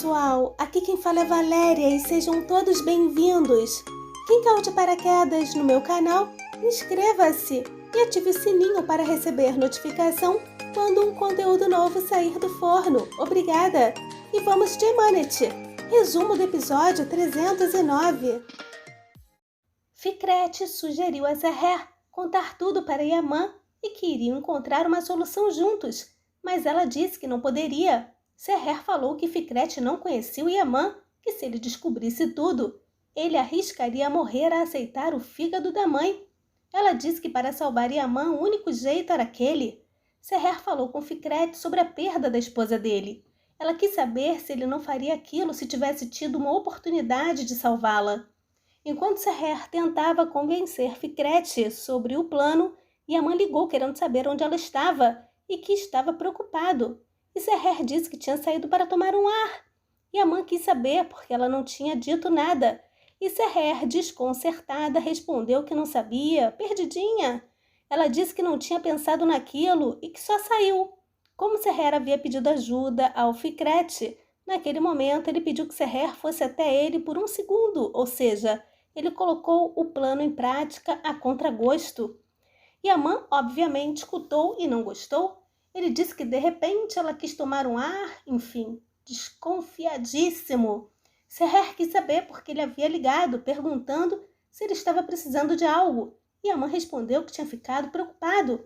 pessoal, aqui quem fala é Valéria e sejam todos bem-vindos. Quem caiu de paraquedas no meu canal, inscreva-se e ative o sininho para receber notificação quando um conteúdo novo sair do forno. Obrigada! E vamos de Emanete, resumo do episódio 309. Ficrete sugeriu a Seher contar tudo para Yaman e que iriam encontrar uma solução juntos, mas ela disse que não poderia. Seher falou que Ficrete não conhecia o Yaman, que se ele descobrisse tudo, ele arriscaria morrer a aceitar o fígado da mãe. Ela disse que para salvar Yaman o único jeito era aquele. Seher falou com Ficrete sobre a perda da esposa dele. Ela quis saber se ele não faria aquilo se tivesse tido uma oportunidade de salvá-la. Enquanto Seher tentava convencer Ficrete sobre o plano, Yaman ligou querendo saber onde ela estava e que estava preocupado. E Seher disse que tinha saído para tomar um ar. Yaman quis saber porque ela não tinha dito nada. E Seher, desconcertada, respondeu que não sabia, perdidinha. Ela disse que não tinha pensado naquilo e que só saiu. Como Seher havia pedido ajuda ao Ficrete, naquele momento ele pediu que Seher fosse até ele por um segundo, ou seja, ele colocou o plano em prática a contragosto. Yaman, obviamente, escutou e não gostou. Ele disse que de repente ela quis tomar um ar, enfim, desconfiadíssimo. Seher quis saber porque ele havia ligado, perguntando se ele estava precisando de algo. Yaman respondeu que tinha ficado preocupado.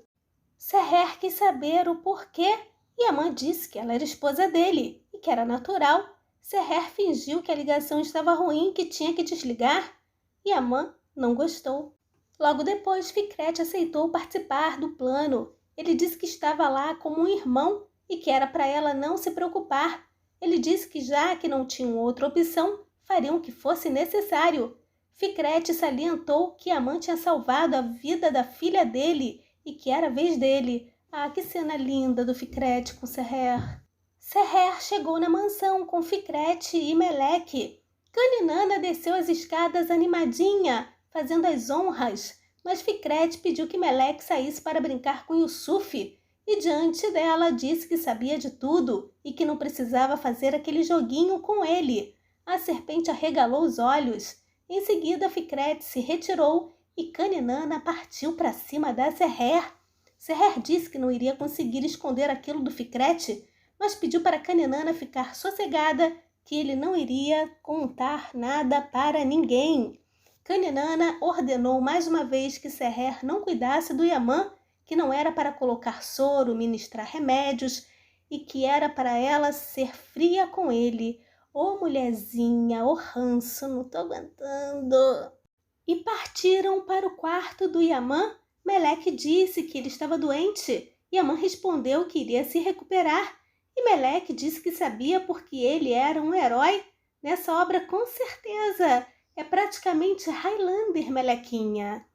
Seher quis saber o porquê. Yaman disse que ela era esposa dele e que era natural. Seher fingiu que a ligação estava ruim e que tinha que desligar. Yaman não gostou. Logo depois, Ficrete aceitou participar do plano. Ele disse que estava lá como um irmão e que era para ela não se preocupar. Ele disse que já que não tinham outra opção, fariam o que fosse necessário. Ficrete salientou que Yaman tinha salvado a vida da filha dele e que era a vez dele. Ah, que cena linda do Ficrete com Seher. Seher chegou na mansão com Ficrete e Meleque. Caninana desceu as escadas animadinha, fazendo as honras, mas Ficrete pediu que Meleque saísse para brincar com Yusuf e diante dela disse que sabia de tudo e que não precisava fazer aquele joguinho com ele. A serpente arregalou os olhos. Em seguida, Ficrete se retirou e Caninana partiu para cima da Seher. Seher disse que não iria conseguir esconder aquilo do Ficrete, mas pediu para Caninana ficar sossegada, que ele não iria contar nada para ninguém. Caninana ordenou mais uma vez que Seher não cuidasse do Yaman, que não era para colocar soro, ministrar remédios e que era para ela ser fria com ele. Ô mulherzinha, ô ranço, não tô aguentando. E partiram para o quarto do Yaman. Meleque disse que ele estava doente. Yaman respondeu que iria se recuperar. E Meleque disse que sabia porque ele era um herói. Nessa obra, com certeza, é praticamente Highlander, Melequinha.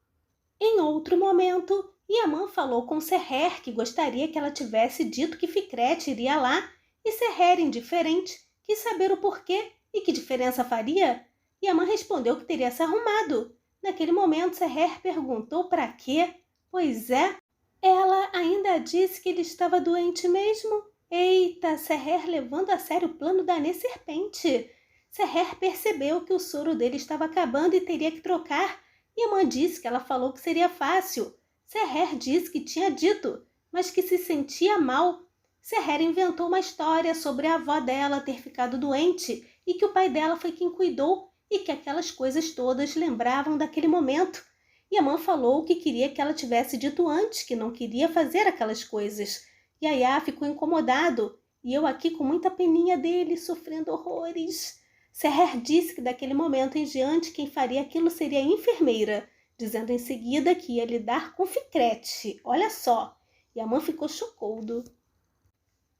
Em outro momento, Yaman falou com Seher que gostaria que ela tivesse dito que Ficrete iria lá. E Seher, indiferente, quis saber o porquê e que diferença faria. Yaman respondeu que teria se arrumado. Naquele momento, Seher perguntou para quê. Pois é, ela ainda disse que ele estava doente mesmo. Eita, Seher levando a sério o plano da Serpente. Seher percebeu que o soro dele estava acabando e teria que trocar. Yaman disse que ela falou que seria fácil. Seher disse que tinha dito, mas que se sentia mal. Seher inventou uma história sobre a avó dela ter ficado doente e que o pai dela foi quem cuidou e que aquelas coisas todas lembravam daquele momento. Yaman falou que queria que ela tivesse dito antes que não queria fazer aquelas coisas. Yaya ficou incomodado e eu aqui com muita peninha dele, sofrendo horrores. Seher disse que daquele momento em diante quem faria aquilo seria a enfermeira, dizendo em seguida que ia lidar com Ficrete. Olha só, Yaman ficou chocado.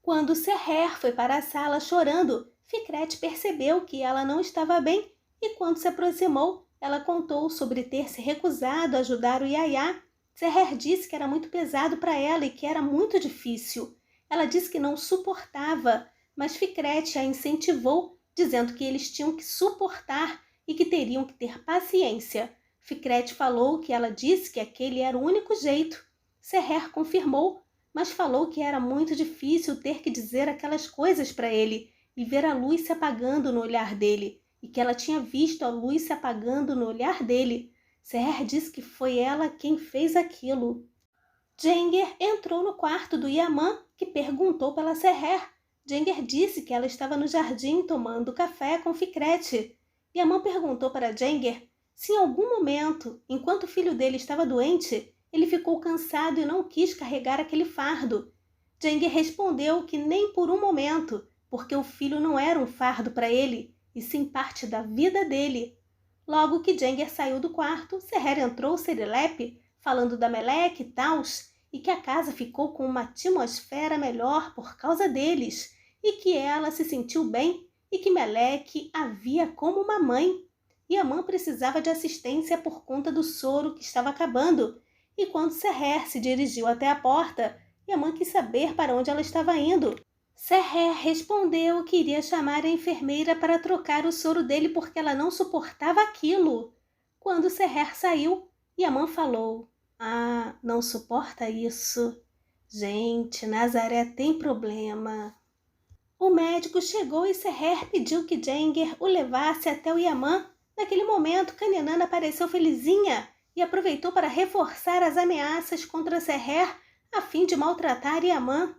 Quando Seher foi para a sala chorando, Ficrete percebeu que ela não estava bem e quando se aproximou, ela contou sobre ter se recusado a ajudar o Yaya. Seher disse que era muito pesado para ela e que era muito difícil. Ela disse que não suportava, mas Ficrete a incentivou, dizendo que eles tinham que suportar e que teriam que ter paciência. Ficrete falou que ela disse que aquele era o único jeito. Seher confirmou, mas falou que era muito difícil ter que dizer aquelas coisas para ele e ver a luz se apagando no olhar dele, e que ela tinha visto a luz se apagando no olhar dele. Seher disse que foi ela quem fez aquilo. Jenger entrou no quarto do Yaman, que perguntou pela Seher. Jenger disse que ela estava no jardim tomando café com Fikrete. Yaman perguntou para Jenger se em algum momento, enquanto o filho dele estava doente, ele ficou cansado e não quis carregar aquele fardo. Jenger respondeu que nem por um momento, porque o filho não era um fardo para ele, e sim parte da vida dele. Logo que Jenger saiu do quarto, Seher entrou serelepe, falando da Meleque e Taus, e que a casa ficou com uma atmosfera melhor por causa deles, e que ela se sentiu bem, e que Meleque a via como uma mãe. Yaman precisava de assistência por conta do soro que estava acabando, e quando Seher se dirigiu até a porta, Yaman quis saber para onde ela estava indo. Seher respondeu que iria chamar a enfermeira para trocar o soro dele porque ela não suportava aquilo. Quando Seher saiu, Yaman falou: "Ah, não suporta isso? Gente, Nazaré tem problema." O médico chegou e Seher pediu que Jenger o levasse até o Yaman. Naquele momento, Kaninana apareceu felizinha e aproveitou para reforçar as ameaças contra Seher a fim de maltratar Yaman.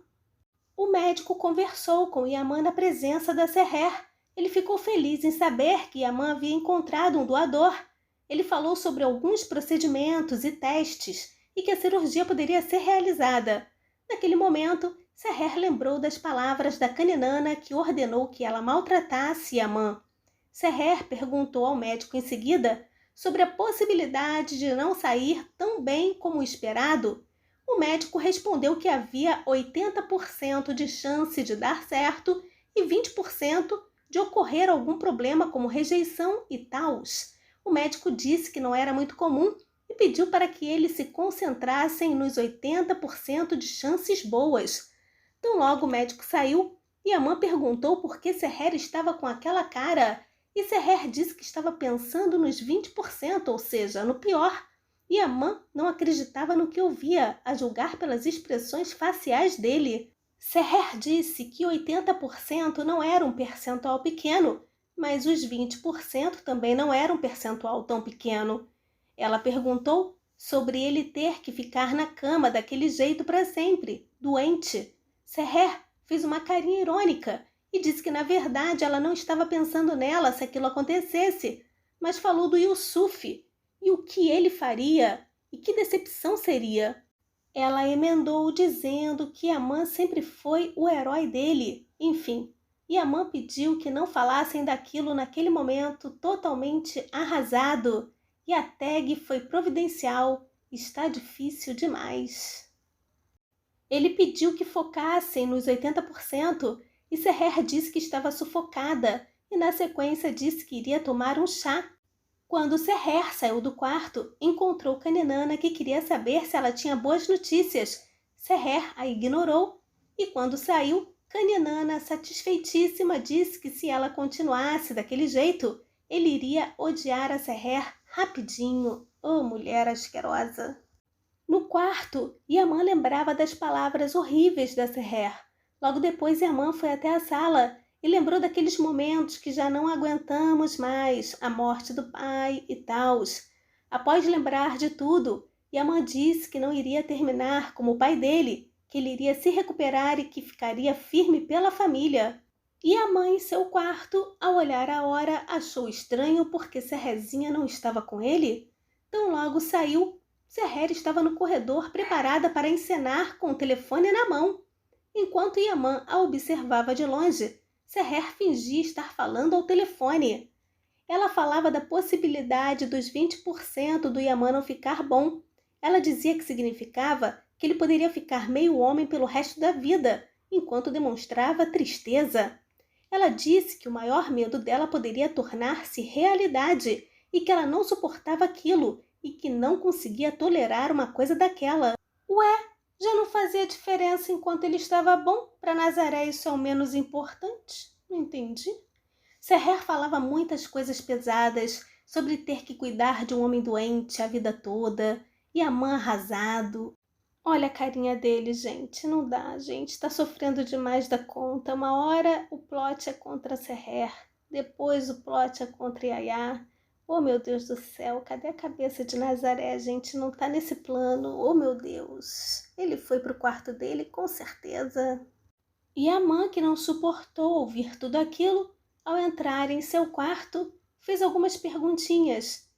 O médico conversou com Yaman na presença da Seher. Ele ficou feliz em saber que Yaman havia encontrado um doador. Ele falou sobre alguns procedimentos e testes e que a cirurgia poderia ser realizada. Naquele momento, Seher lembrou das palavras da Kaninana que ordenou que ela maltratasse Yaman. Seher perguntou ao médico em seguida sobre a possibilidade de não sair tão bem como esperado. O médico respondeu que havia 80% de chance de dar certo e 20% de ocorrer algum problema como rejeição e taus. O médico disse que não era muito comum e pediu para que eles se concentrassem nos 80% de chances boas. Tão logo o médico saiu, Yaman perguntou por que Seher estava com aquela cara, e Seher disse que estava pensando nos 20%, ou seja, no pior. Yaman não acreditava no que ouvia, a julgar pelas expressões faciais dele. Seher disse que 80% não era um percentual pequeno, mas os 20% também não era um percentual tão pequeno. Ela perguntou sobre ele ter que ficar na cama daquele jeito para sempre, doente. Seher fez uma carinha irônica e disse que na verdade ela não estava pensando nela se aquilo acontecesse, mas falou do Yusuf e o que ele faria e que decepção seria. Ela emendou dizendo que Yaman sempre foi o herói dele. Enfim, Yaman pediu que não falassem daquilo naquele momento totalmente arrasado. E a tag foi providencial. Está difícil demais. Ele pediu que focassem nos 80% e Seher disse que estava sufocada e na sequência disse que iria tomar um chá. Quando Seher saiu do quarto, encontrou Kaninana que queria saber se ela tinha boas notícias. Seher a ignorou e quando saiu, Kaninana, satisfeitíssima, disse que se ela continuasse daquele jeito, ele iria odiar a Seher rapidinho. Oh, mulher asquerosa! No quarto, Yaman lembrava das palavras horríveis da Seher. Logo depois, Yaman foi até a sala e lembrou daqueles momentos que já não aguentamos mais, a morte do pai e tals. Após lembrar de tudo, Yaman disse que não iria terminar como o pai dele, que ele iria se recuperar e que ficaria firme pela família. Yaman, em seu quarto, ao olhar a hora, achou estranho porque Seherzinha não estava com ele. Tão logo saiu, Seher estava no corredor preparada para encenar com o telefone na mão. Enquanto Yaman a observava de longe, Seher fingia estar falando ao telefone. Ela falava da possibilidade dos 20% do Yaman não ficar bom. Ela dizia que significava que ele poderia ficar meio homem pelo resto da vida, enquanto demonstrava tristeza. Ela disse que o maior medo dela poderia tornar-se realidade e que ela não suportava aquilo e que não conseguia tolerar uma coisa daquela. Ué, já não fazia diferença enquanto ele estava bom? Para Nazaré isso é o menos importante? Não entendi. Seher falava muitas coisas pesadas sobre ter que cuidar de um homem doente a vida toda, Yaman arrasado. Olha a carinha dele, gente. Não dá, gente. Tá sofrendo demais da conta. Uma hora o plot é contra a Seher, depois o plot é contra Yaya. Oh, meu Deus do céu, cadê a cabeça de Nazaré, gente? Não tá nesse plano. Oh, meu Deus. Ele foi pro quarto dele, com certeza. E a mãe, que não suportou ouvir tudo aquilo, ao entrar em seu quarto, fez algumas perguntinhas.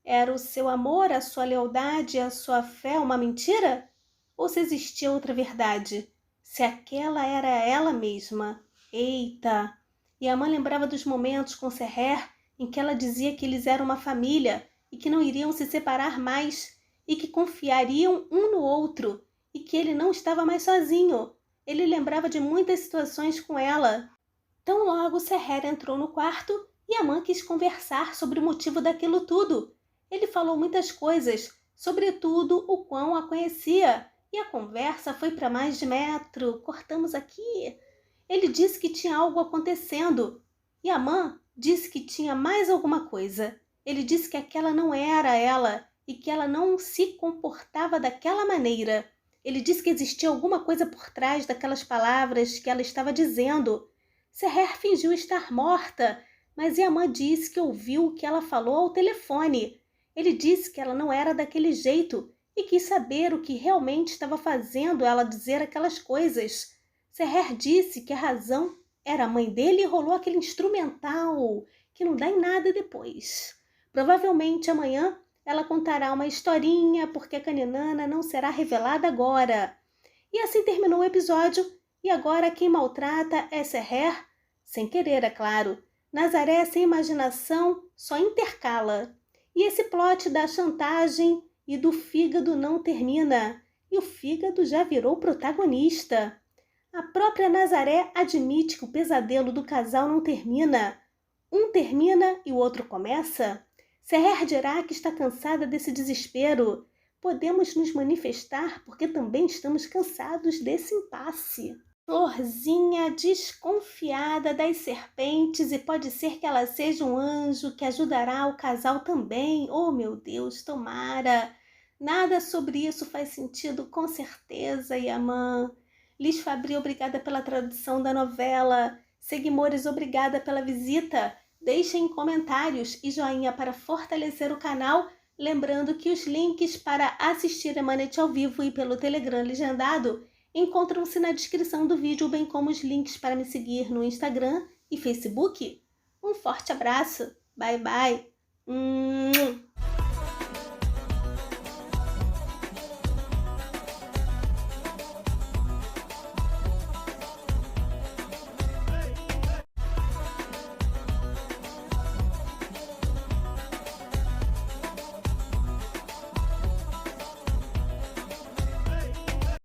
Era o seu amor, a sua lealdade, a sua fé uma mentira? Ou se existia outra verdade? Se aquela era ela mesma? Eita! E a mãe lembrava dos momentos com Seher em que ela dizia que eles eram uma família e que não iriam se separar mais e que confiariam um no outro e que ele não estava mais sozinho. Ele lembrava de muitas situações com ela. Tão logo Seher entrou no quarto e a mãe quis conversar sobre o motivo daquilo tudo. Ele falou muitas coisas, sobretudo o quão a conhecia, e a conversa foi para mais de metro. Cortamos aqui. Ele disse que tinha algo acontecendo, e a mãe disse que tinha mais alguma coisa. Ele disse que aquela não era ela, e que ela não se comportava daquela maneira. Ele disse que existia alguma coisa por trás daquelas palavras que ela estava dizendo. Seher fingiu estar morta, mas Yaman disse que ouviu o que ela falou ao telefone. Ele disse que ela não era daquele jeito e quis saber o que realmente estava fazendo ela dizer aquelas coisas. Seher disse que a razão era a mãe dele e rolou aquele instrumental que não dá em nada depois. Provavelmente amanhã ela contará uma historinha porque a Kaninana não será revelada agora. E assim terminou o episódio. E agora quem maltrata é Seher, sem querer, é claro. Nazaré, sem imaginação, só intercala. E esse plot da chantagem e do fígado não termina. E o fígado já virou protagonista. A própria Nazaré admite que o pesadelo do casal não termina. Um termina e o outro começa. Seher dirá que está cansada desse desespero. Podemos nos manifestar porque também estamos cansados desse impasse. Florzinha desconfiada das serpentes e pode ser que ela seja um anjo que ajudará o casal também. Oh, meu Deus, tomara! Nada sobre isso faz sentido, com certeza, Yaman. Liz Fabri, obrigada pela tradução da novela. Seguimores, obrigada pela visita. Deixem comentários e joinha para fortalecer o canal. Lembrando que os links para assistir a Manete ao vivo e pelo Telegram legendado encontram-se na descrição do vídeo, bem como os links para me seguir no Instagram e Facebook. Um forte abraço. Bye, bye.